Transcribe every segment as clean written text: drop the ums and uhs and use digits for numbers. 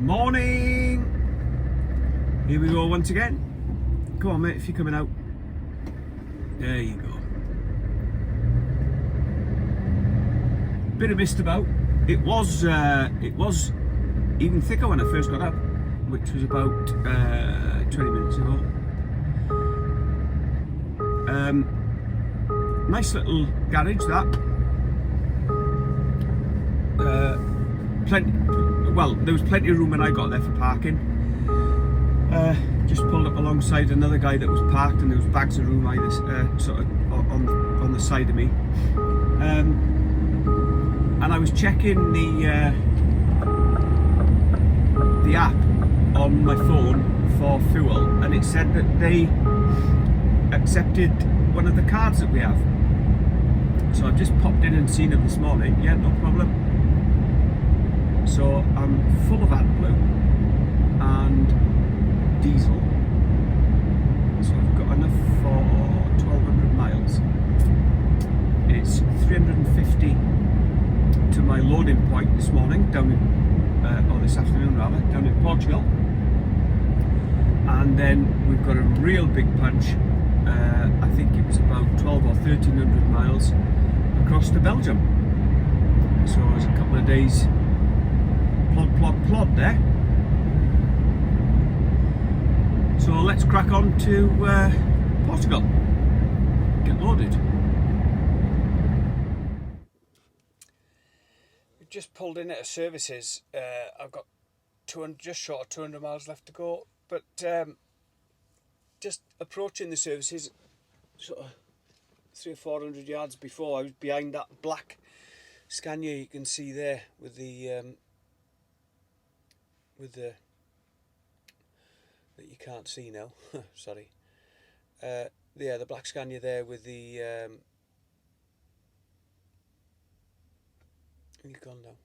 Morning! Here we go once again. Come on mate, if you're coming out. There you go. Bit of mist about. It was even thicker when I first got up, which was about 20 minutes ago. Nice little garage that. There was plenty of room when I got there for parking. Just pulled up alongside another guy that was parked, and there was bags of room either sort of on the side of me. And I was checking the app on my phone for fuel, and it said that they accepted one of the cards that we have. So I've just popped in and seen them this morning. Yeah, no problem. So I'm full of AdBlue and diesel. So I've got enough for 1,200 miles. It's 350 to my loading point this morning, down in, or this afternoon rather, down in Portugal. And then we've got a real big punch. I think it was about 12 or 1,300 miles across to Belgium. So there's a couple of days plod there. So let's crack on to Portugal. Get loaded. We've just pulled in at a services. I've got just short of 200 miles left to go, but just approaching the services, sort of 300 or 400 yards before I was behind that black Scania you can see there with the that you can't see now. Sorry. Yeah, the black Scania there with the you've gone now.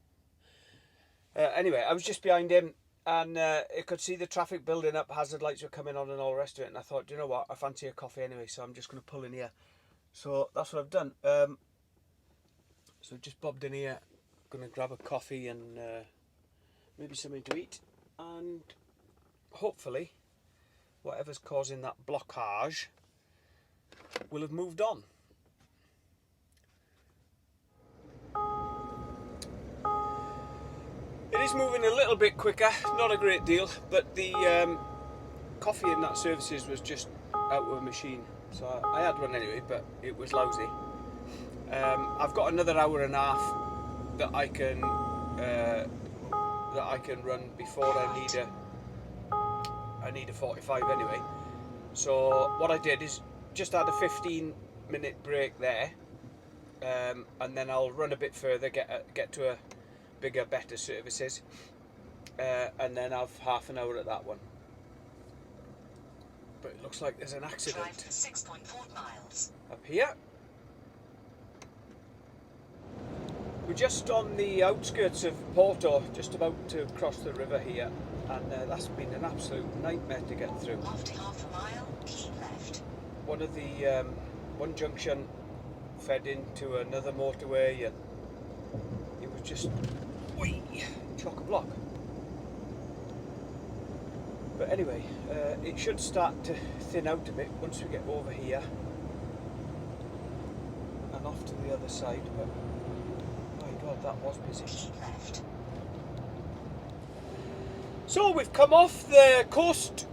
Anyway, I was just behind him, and I could see the traffic building up, hazard lights were coming on and all the rest of it, and I thought, you know what, I fancy a coffee anyway, so I'm just going to pull in here. So that's what I've done. So just bobbed in here, going to grab a coffee and maybe something to eat, and hopefully whatever's causing that blockage will have moved on. It is moving a little bit quicker, not a great deal, but the coffee in that services was just out of a machine, so I had one anyway, but it was lousy. I've got another hour and a half that I can run before I need a 45 anyway. So what I did is just had a 15-minute break there, and then I'll run a bit further, get to a bigger, better services, and then have half an hour at that one. But it looks like there's an accident. Drive 6.4 miles. Up here. We're just on the outskirts of Porto, just about to cross the river here, and that's been an absolute nightmare to get through. After half a mile, keep left. One of the one junction fed into another motorway, and it was just chock-a-block. But anyway, it should start to thin out a bit once we get over here and off to the other side. But my God, that was busy. Keep left. So we've come off the coast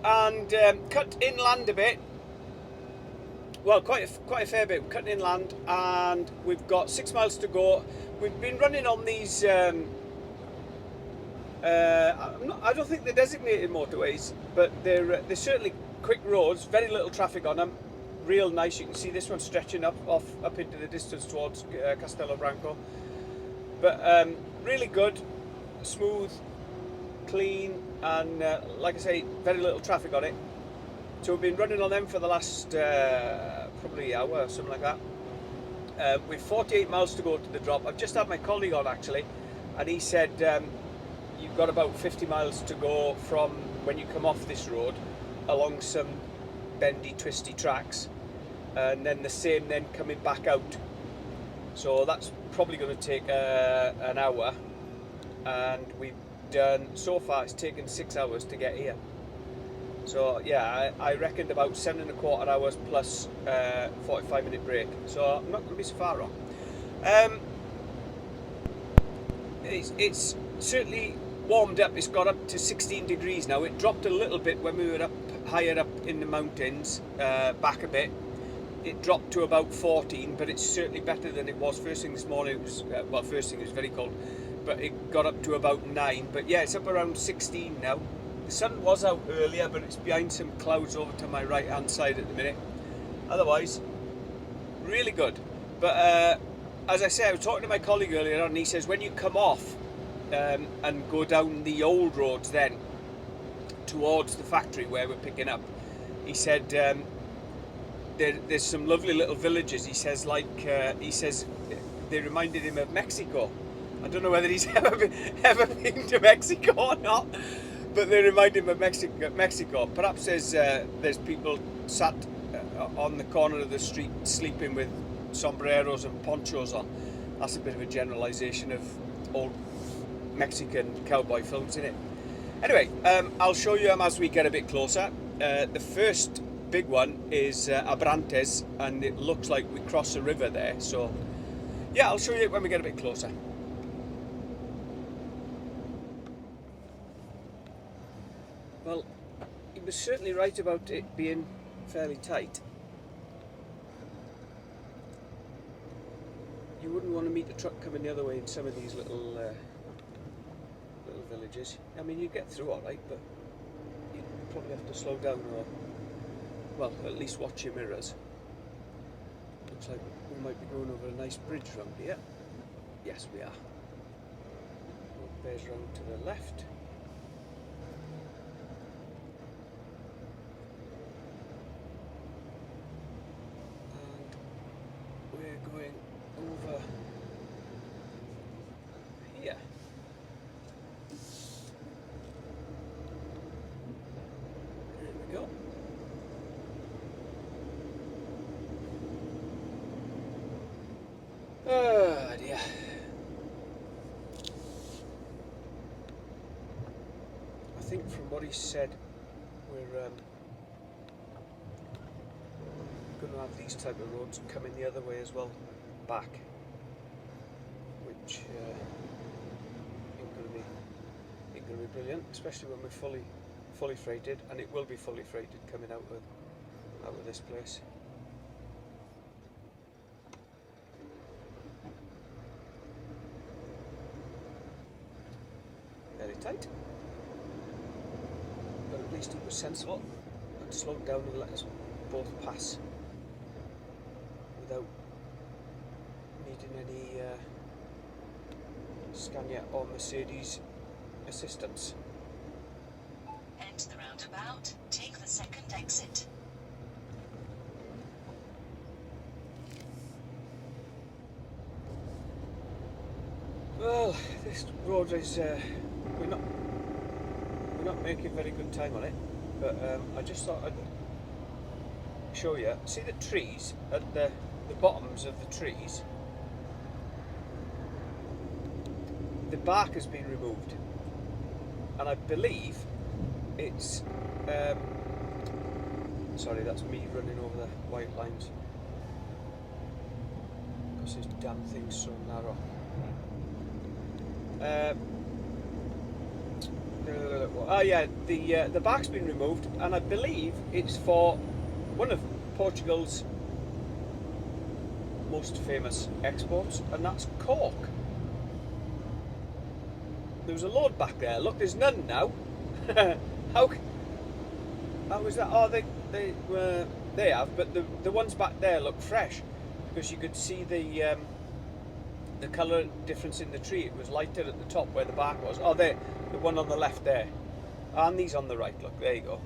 and cut inland a bit. Well, quite a fair bit. We're cutting inland, and we've got 6 miles to go. We've been running on these. I don't think they're designated motorways, but they're certainly quick roads. Very little traffic on them. Real nice. You can see this one stretching up into the distance towards Castelo Branco. But really good, smooth, clean, and like I say, very little traffic on it. So we've been running on them for the last probably hour or something like that. We've 48 miles to go to the drop. I've just had my colleague on actually, and he said you've got about 50 miles to go from when you come off this road along some bendy, twisty tracks, and then the same then coming back out. So that's probably going to take an hour, and we done so far. It's taken 6 hours to get here. So yeah, I reckoned about 7.25 hours plus 45-minute break. So I'm not going to be so far wrong. It's certainly warmed up. It's got up to 16 degrees now. It dropped a little bit when we were up higher up in the mountains, back a bit. It dropped to about 14, but it's certainly better than it was first thing this morning. It was, well, first thing it was very cold, but it got up to about 9. But yeah, it's up around 16 now. The sun was out earlier, but it's behind some clouds over to my right hand side at the minute. Otherwise, really good. But as I say, I was talking to my colleague earlier on, and he says when you come off and go down the old roads then towards the factory where we're picking up, he said there's some lovely little villages. He says they reminded him of Mexico. I don't know whether he's ever been to Mexico or not, but they remind him of Mexico. Perhaps there's people sat on the corner of the street sleeping with sombreros and ponchos on. That's a bit of a generalisation of old Mexican cowboy films, isn't it? Anyway, I'll show you them as we get a bit closer. The first big one is Abrantes, and it looks like we cross a river there. So yeah, I'll show you when we get a bit closer. Well, he was certainly right about it being fairly tight. You wouldn't want to meet the truck coming the other way in some of these little villages. I mean, you get through all right, but you probably have to slow down, or, well, at least watch your mirrors. Looks like we might be going over a nice bridge round here. Yes, we are. Road bears round to the left. And we're going over here. There we go. Oh dear. I think from what he said, we're going to have these type of roads coming the other way as well, back, which ain't going to be brilliant, especially when we're fully freighted, and it will be fully freighted coming out of this place. Very tight, but at least it was sensible and slowed down and let us both pass without needing any Scania or Mercedes assistance. Enter the roundabout. Take the second exit. Well, this road is we're not making very good time on it, but I just thought I'd show you. See the trees at the bottoms of the trees? The bark has been removed, and I believe it's sorry, that's me running over the white lines because this damn thing's so narrow. Oh yeah, the bark's been removed, and I believe it's for one of Portugal's most famous exports, and that's cork. There was a load back there. Look, there's none now. How was that? Oh, they have, but the ones back there look fresh, because you could see the colour difference in the tree. It was lighter at the top where the bark was. Oh, there, the one on the left there, and these on the right. Look, there you go.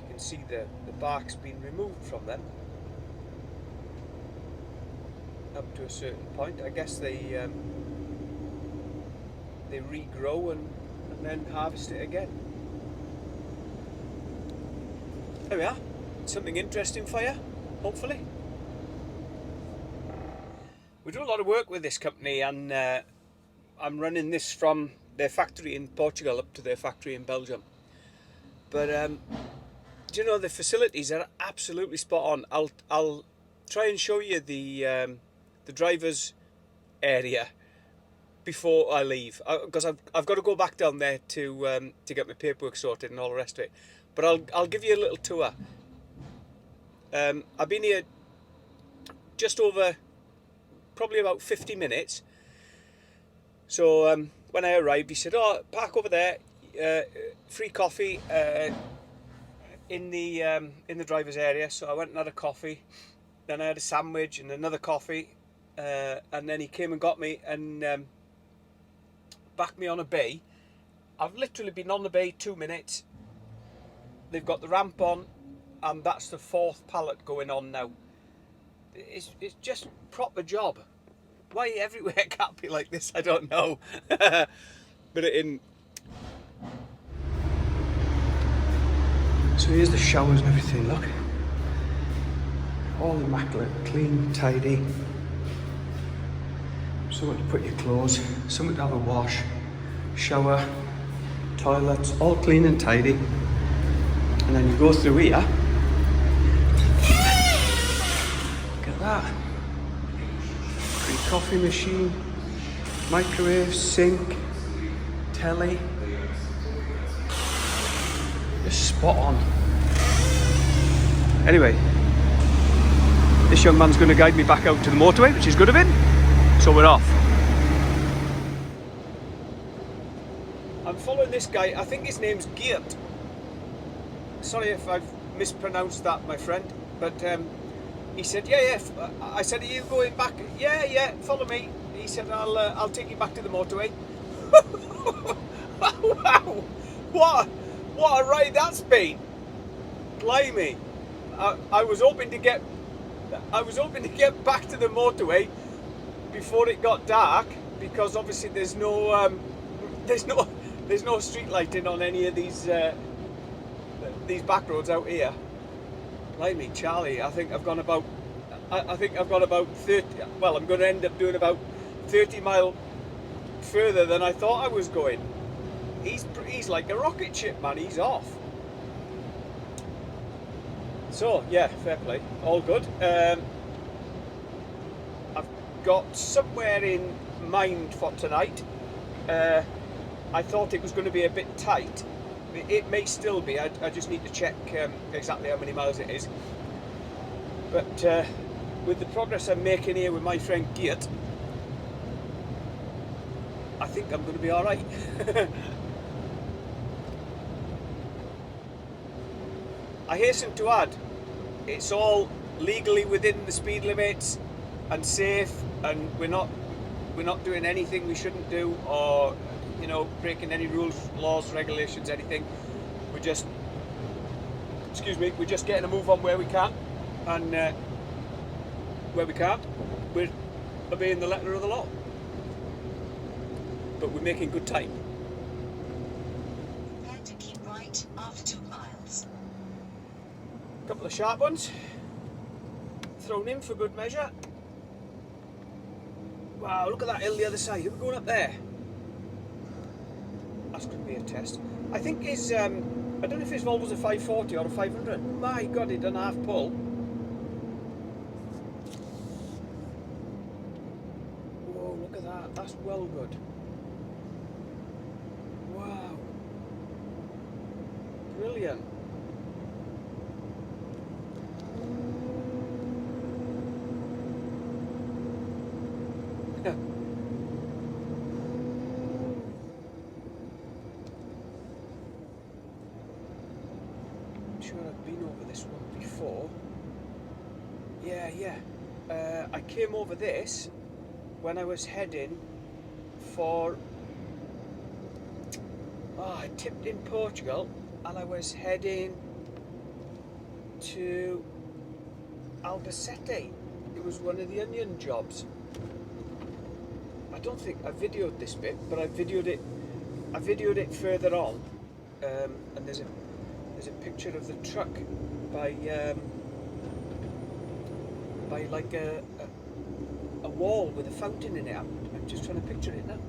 You can see the bark's been removed from them up to a certain point. I guess they regrow and then harvest it again. There we are. Something interesting for you, hopefully. We do a lot of work with this company, and I'm running this from their factory in Portugal up to their factory in Belgium. But do you know, the facilities are absolutely spot on. I'll try and show you the driver's area before I leave, because I've got to go back down there to get my paperwork sorted and all the rest of it. But I'll give you a little tour. I've been here just over probably about 50 minutes. So when I arrived, he said, "Oh, park over there, free coffee in the driver's area." So I went and had a coffee, then I had a sandwich and another coffee, and then he came and got me and backed me on a bay. I've literally been on the bay 2 minutes. They've got the ramp on, and that's the 4th pallet going on now. It's just proper job. Why everywhere can't be like this, I don't know. But so here's the showers and everything, look. All immaculate, clean, tidy. Somewhere to put your clothes, somewhere to have a wash, shower, toilets, all clean and tidy. And then you go through here. Look at that. Coffee machine, microwave, sink, telly. Just spot on. Anyway, this young man's going to guide me back out to the motorway, which is good of him. So we're off. I'm following this guy. I think his name's Geert. Sorry if I've mispronounced that, my friend, but he said, yeah. I said, are you going back? Yeah, follow me. He said, I'll take you back to the motorway. Wow, what a ride that's been. Blimey. I was hoping to get back to the motorway before it got dark, because obviously there's no street lighting on any of these back roads out here. Blimey, Charlie, I think I've gone about 30, well, I'm going to end up doing about 30 mile further than I thought I was going. He's like a rocket ship, man, he's off. So, yeah, fair play, all good. I've got somewhere in mind for tonight. I thought it was going to be a bit tight. It may still be. I just need to check exactly how many miles it is. But with the progress I'm making here with my friend Geert, I think I'm going to be all right. I hasten to add, it's all legally within the speed limits and safe, and we're not doing anything we shouldn't do, or breaking any rules, laws, regulations, anything. We're just getting a move on where we can, and where we can't, we're obeying the letter of the law. But we're making good time. And to keep right after 2 miles. A couple of sharp ones thrown in for good measure. Wow, look at that hill the other side. Are we going up there? That's going to be a test. I think his, I don't know if his Volvo's a 540 or a 500. My God, it done half pull. Whoa, look at that. That's well good. Wow. Brilliant. Sure, I've been over this one before. Yeah. I came over this when I was heading for. I tipped in Portugal, and I was heading to Albacete. It was one of the onion jobs. I don't think I videoed this bit, but I videoed it further on, and there's a picture of the truck by like a wall with a fountain in it. I'm just trying to picture it now.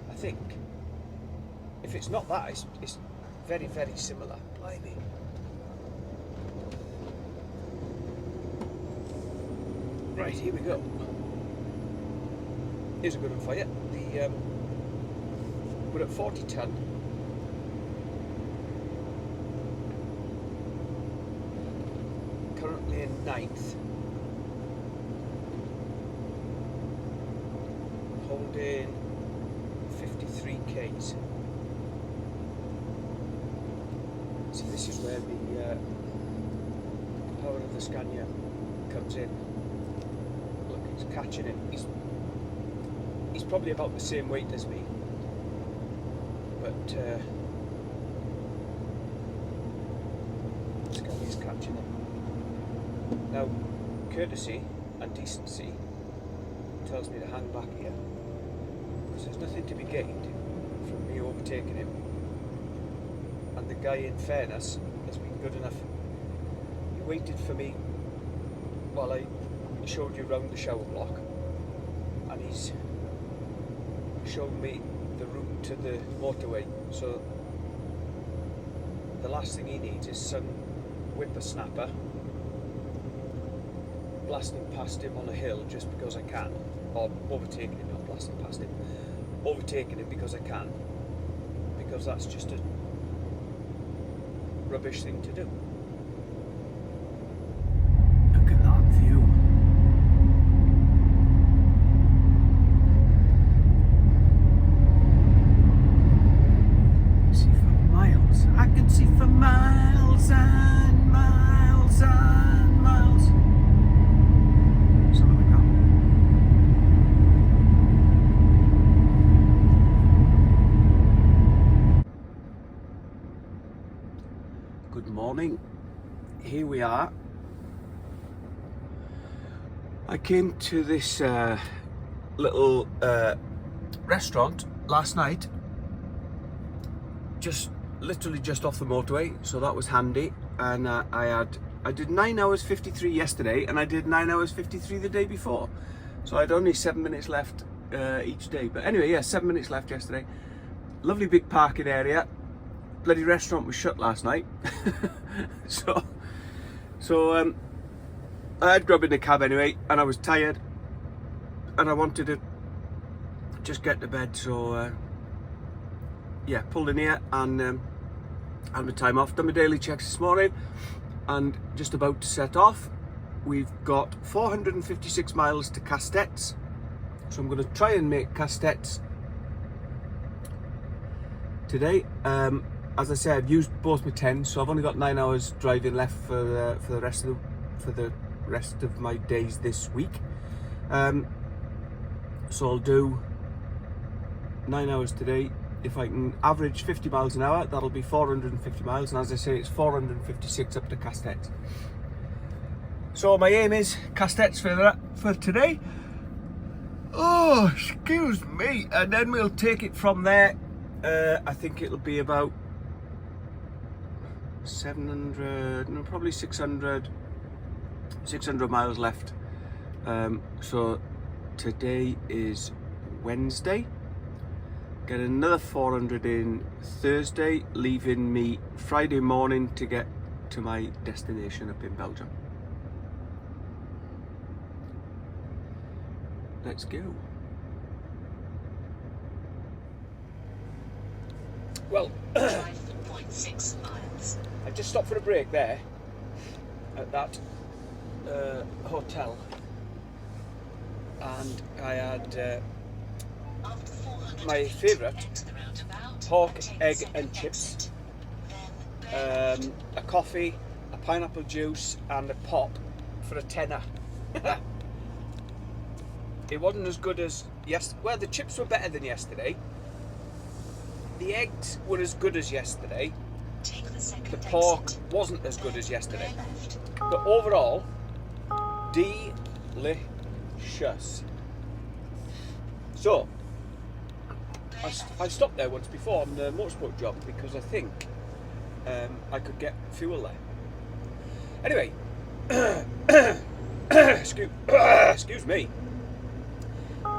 I think. if it's not that, it's very, very similar. Blimey. Right, here we go. Here's a good one for you. We're at 40 ton. Currently in 9th. Holding 53 Ks. So this is where the power of the Scania comes in. Look, he's catching it. He's probably about the same weight as me, but Scania's catching it. Now, courtesy and decency tells me to hang back here, because there's nothing to be gained from me overtaking him. And the guy, in fairness, has been good enough. He waited for me while I showed you round the shower block, and he's shown me the route to the motorway. So the last thing he needs is some whippersnapper blasting past him on a hill just because I can, or overtaking him, not blasting past him, overtaking him because I can, because that's just a rubbish thing to do. Look at that view. See for miles. I can see for miles and miles and miles. Something like that. Good morning. Here we are. I came to this little restaurant last night, literally just off the motorway, so that was handy. And I did 9 hours 53 yesterday, and I did 9 hours 53 the day before, so I had only 7 minutes left each day. But anyway, yeah, 7 minutes left yesterday. Lovely big parking area. Bloody restaurant was shut last night. so I had grub in the cab anyway, and I was tired and I wanted to just get to bed, so yeah, pulled in here and had my time off, done my daily checks this morning, and just about to set off. We've got 456 miles to Castett's, so I'm going to try and make Castett's today. As I said, I've used both my 10s, so I've only got 9 hours driving left for the rest of my days this week. So I'll do 9 hours today. If I can average 50 miles an hour, that'll be 450 miles, and as I say, it's 456 up to Castett's. So my aim is Castett's for today. Oh, excuse me, and then we'll take it from there. I think it'll be about 700, no, probably 600 miles left. So today is Wednesday. Get another 400 in Thursday, leaving me Friday morning to get to my destination up in Belgium. Let's go. Well, 5.6 miles. I just stopped for a break there at that hotel, and I had my favourite pork, egg and chips, a coffee, a pineapple juice and a pop for a tenner. It wasn't as good as yesterday. Well, the chips were better than yesterday. The eggs were as good as yesterday. The pork wasn't as good as yesterday. But overall, delicious. So, I stopped there once before on the motorsport job because I think I could get fuel there. Anyway, excuse me.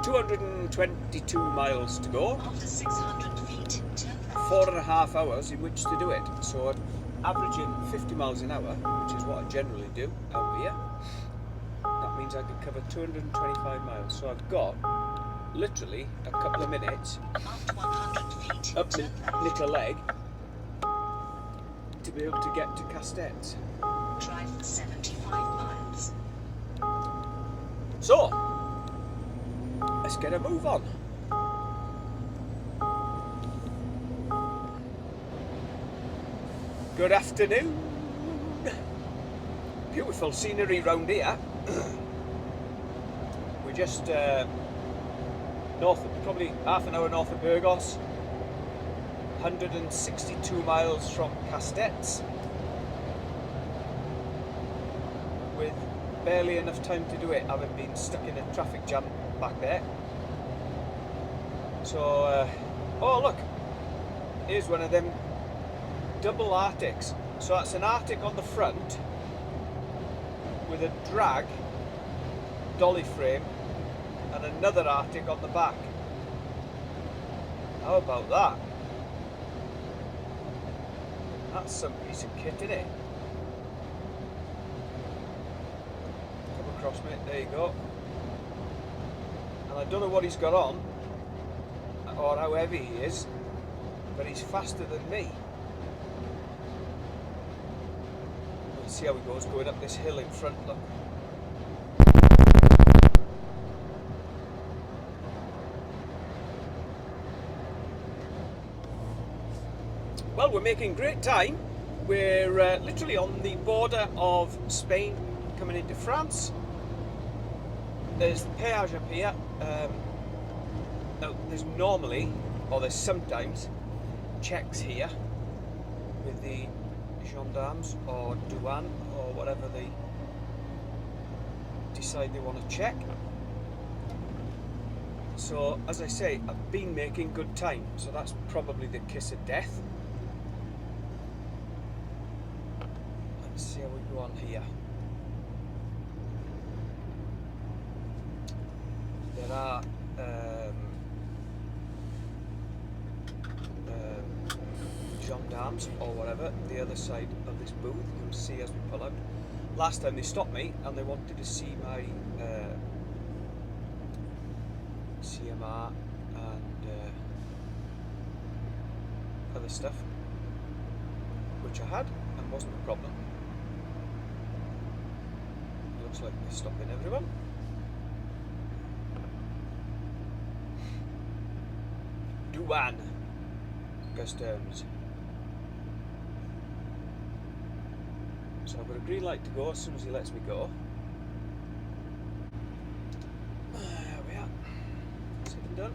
222 miles to go. After 600 feet, turn left. 4.5 hours in which to do it. So averaging 50 miles an hour, which is what I generally do out here, that means I could cover 225 miles. So I've got literally a couple of minutes About 100 feet. up Turn my left. little leg to be able to get to Castettes. Drive 75 miles. So, let's get a move on. Good afternoon. Beautiful scenery round here. We're just north, probably half an hour north of Burgos. 162 miles from Castettes. With barely enough time to do it, having been stuck in a traffic jam back there. So, oh look, here's one of them double Arctics. So that's an Arctic on the front with a drag dolly frame and another Arctic on the back. How about that? That's some piece of kit, isn't it? Come across, mate, there you go. And I don't know what he's got on or how heavy he is, but he's faster than me. We'll see how he goes going up this hill in front, look. Well, we're making great time. We're literally on the border of Spain coming into France. There's the peage up here. Now, there's normally, or there's sometimes, checks here with the gendarmes or douane or whatever they decide they want to check. So, as I say, I've been making good time, so that's probably the kiss of death. Let's see how we go on here. There are gendarmes or whatever the other side of this booth. You can see as we pull out. Last time they stopped me and they wanted to see my CMR and other stuff, which I had and wasn't a problem. Looks like they're stopping everyone. Douane customs. So I've got a green light to go as soon as he lets me go. There we are. Second done.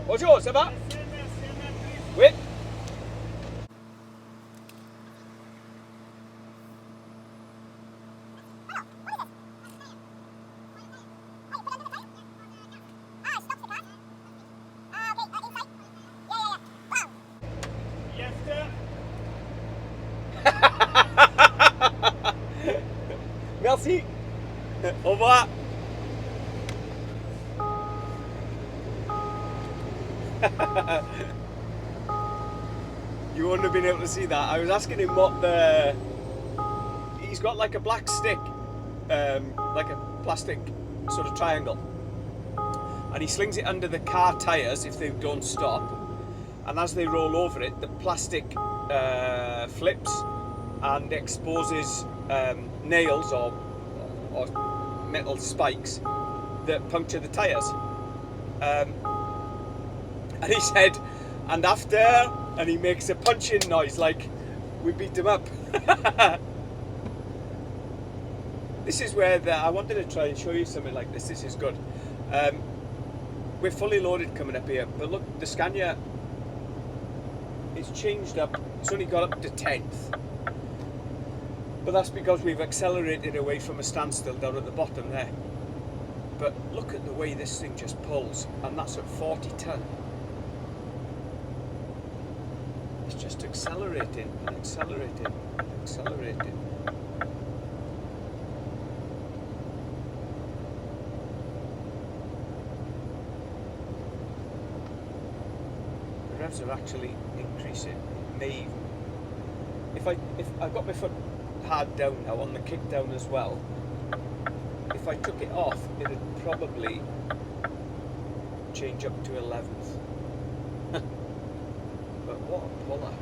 Bonjour, ça va? Oui. Merci. Au revoir. You wouldn't have been able to see that. I was asking him what the... He's got like a black stick, like a plastic sort of triangle. And he slings it under the car tyres if they don't stop. And as they roll over it, the plastic flips and exposes nails or metal spikes that puncture the tyres. And he said, and after, and he makes a punching noise like we beat him up. This is where I wanted to try and show you something like this. This is good. We're fully loaded coming up here, but look, the Scania is changed up. It's only got up to 10th. But that's because we've accelerated away from a standstill down at the bottom there. But look at the way this thing just pulls, and that's at 40 ton. It's just accelerating and accelerating and accelerating. The revs are actually increasing. May if I've got my foot hard down now on the kick down as well. If I took it off, it'd probably change up to 11th. But what a puller.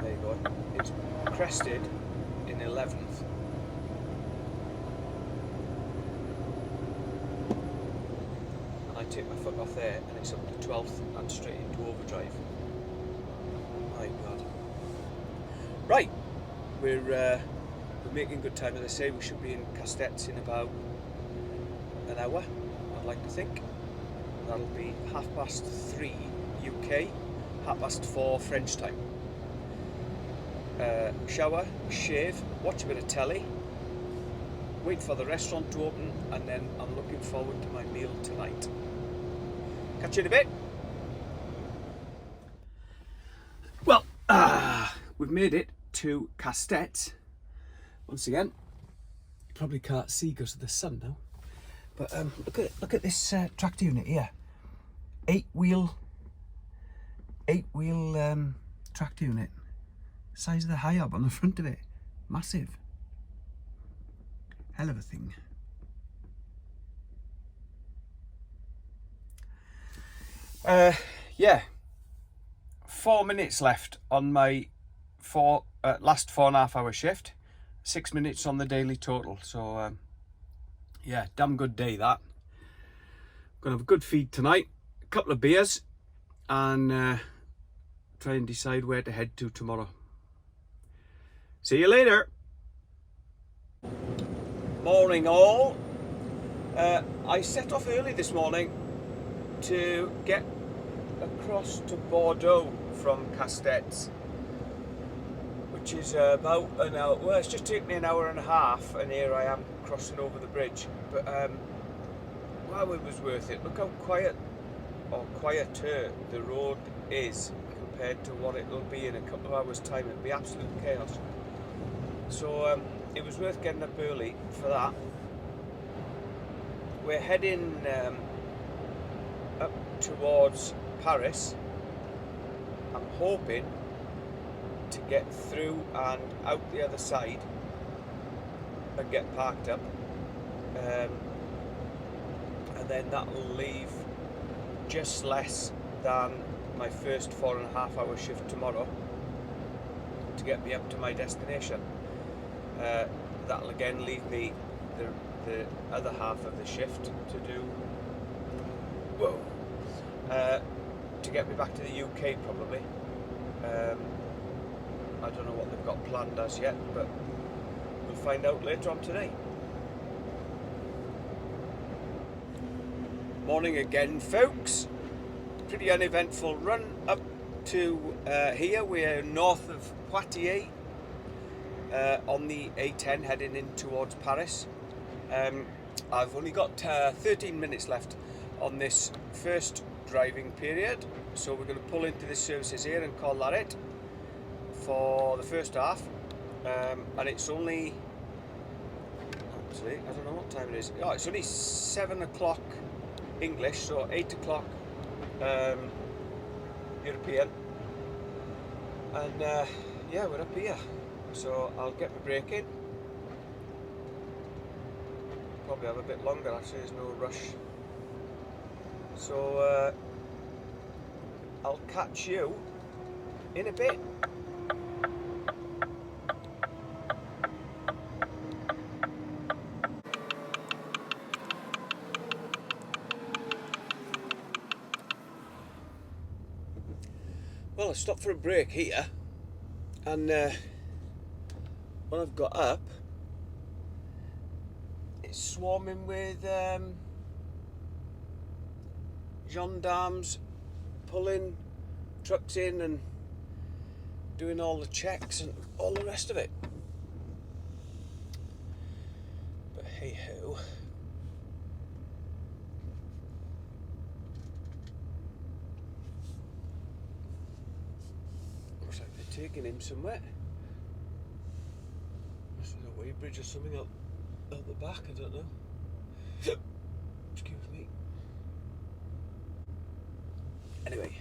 There you go. It's crested in 11th. And I take my foot off there and it's up to 12th and straight into overdrive. My God. Right. We're making good time, as I say. We should be in Castells in about an hour, I'd like to think. That'll be 3:30 UK, 4:30 French time. Shower, shave, watch a bit of telly, wait for the restaurant to open, and then I'm looking forward to my meal tonight. Catch you in a bit. Well, we've made it to Castells. Once again, you probably can't see because of the sun now, but look at this tractor unit here. Eight wheel tractor unit. Size of the high-up on the front of it, massive. Hell of a thing. Yeah, 4 minutes left on my last 4.5 hour shift. 6 minutes on the daily total, so yeah, damn good day that. Gonna have a good feed tonight, a couple of beers, and try and decide where to head to tomorrow. See you later. Morning all. I set off early this morning to get across to Bordeaux from Castells, which is about an hour. Well, it's just taken me an hour and a half, and here I am crossing over the bridge. But wow, it was worth it. Look how quiet, or quieter, the road is compared to what it'll be in a couple of hours' time. It'll be absolute chaos. So it was worth getting up early for that. We're heading up towards Paris. I'm hoping to get through and out the other side and get parked up, and then that'll leave just less than my first 4.5 hour shift tomorrow to get me up to my destination. That'll again leave me the other half of the shift to do, to get me back to the UK probably. I don't know what they've got planned as yet, but we'll find out later on today. Morning again, folks. Pretty uneventful run up to here. We're north of Poitiers on the A10 heading in towards Paris. I've only got 13 minutes left on this first driving period, so we're going to pull into the services here and call that it for the first half, and it's only, actually, I don't know what time it is. Oh, it's only 7 o'clock English, so 8 o'clock European, and yeah, we're up here, so I'll get my break in. Probably have a bit longer actually, there's no rush. So I'll catch you in a bit. Well, I stopped for a break here, and when I've got up, it's swarming with gendarmes pulling trucks in and doing all the checks and all the rest of it. But hey ho, taking him somewhere. This is a weighbridge or something out the back, I don't know. Excuse me. Anyway,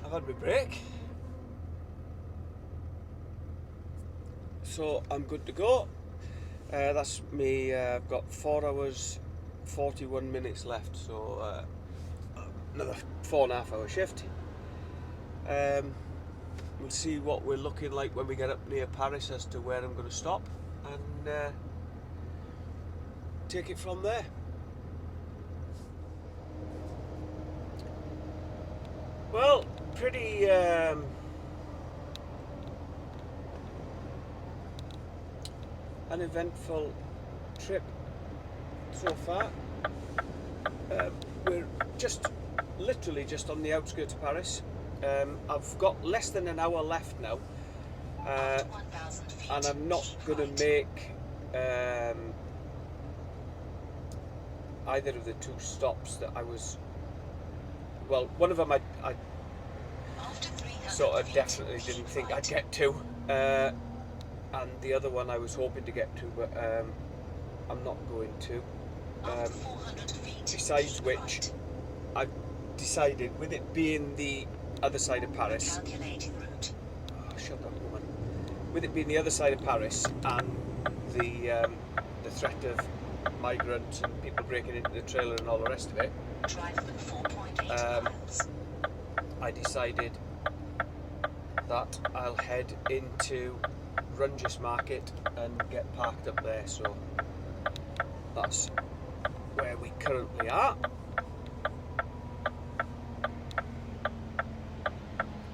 I've had my break, so I'm good to go. That's me. I've got 4 hours 41 minutes left, so another 4.5 hour shift. We'll see what we're looking like when we get up near Paris as to where I'm going to stop, and take it from there. Well, pretty uneventful trip so far. We're literally just on the outskirts of Paris. I've got less than an hour left now, and I'm not going to make either of the 2 stops that I was. Well, one of them I sort of definitely didn't think I'd get to, and the other one I was hoping to get to, but I'm not going to. Besides which, I've decided, with it being the other side of Paris, shut up, woman. With it being the other side of Paris and the threat of migrants and people breaking into the trailer and all the rest of it, I decided that I'll head into Rungis Market and get parked up there. So that's where we currently are.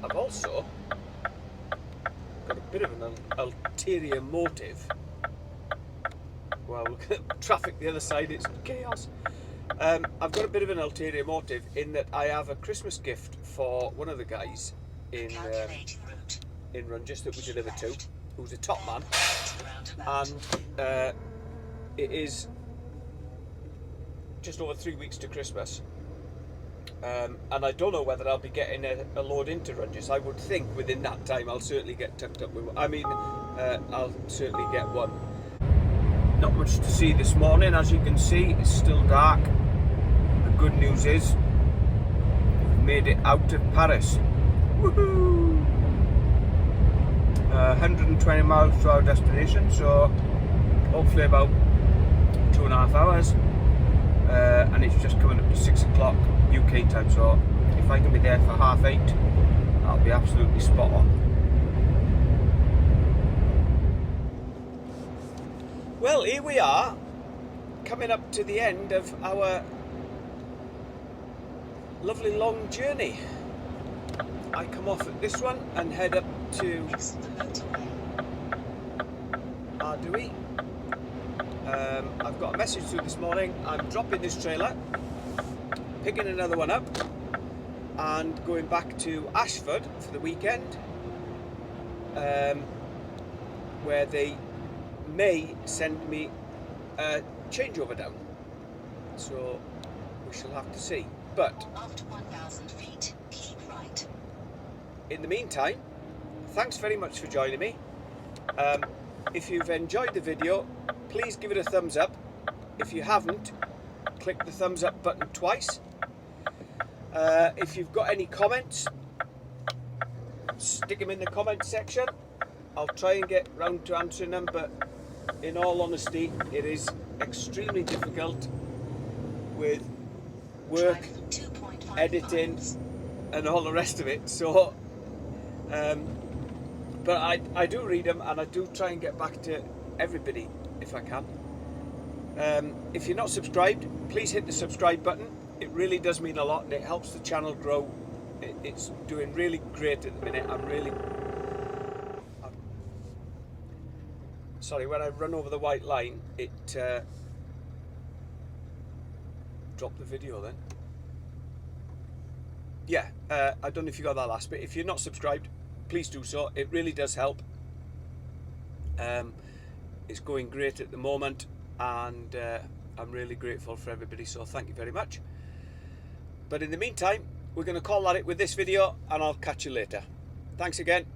I've also got a bit of an ulterior motive. Well, look at traffic the other side, it's chaos. I've got a bit of an ulterior motive in that I have a Christmas gift for one of the guys in Rungis that we deliver to, who's a top man, and it is just over 3 weeks to Christmas, and I don't know whether I'll be getting a load into Rungis. I would think within that time I'll certainly get tucked up with one. I'll certainly get one. Not much to see this morning, as you can see. It's still dark. The good news is we've made it out of Paris. Woohoo! 120 miles to our destination, so hopefully about 2.5 hours, and it's just coming up to 6 o'clock UK time, so if I can be there for 8:30, that'll be absolutely spot on. Well, here we are, coming up to the end of our lovely long journey. I come off at this one and head up to Ardouy. I've got a message through this morning. I'm dropping this trailer, picking another one up, and going back to Ashford for the weekend, where they may send me a changeover down, so we shall have to see. But after 1,000 feet, keep right. In the meantime, thanks very much for joining me. If you've enjoyed the video, please give it a thumbs up. If you haven't, click the thumbs up button twice. If you've got any comments, stick them in the comment section. I'll try and get round to answering them, but in all honesty, it is extremely difficult with work, editing, and all the rest of it. So, but I do read them, and I do try and get back to everybody if I can. If you're not subscribed, please hit the subscribe button. It really does mean a lot, and it helps the channel grow. It's doing really great at the minute. Sorry, when I run over the white line, it dropped the video then. Yeah, I don't know if you got that last bit. If you're not subscribed, please do so. It really does help. It's going great at the moment, and I'm really grateful for everybody, so thank you very much. But in the meantime, we're going to call that it with this video, and I'll catch you later. Thanks again.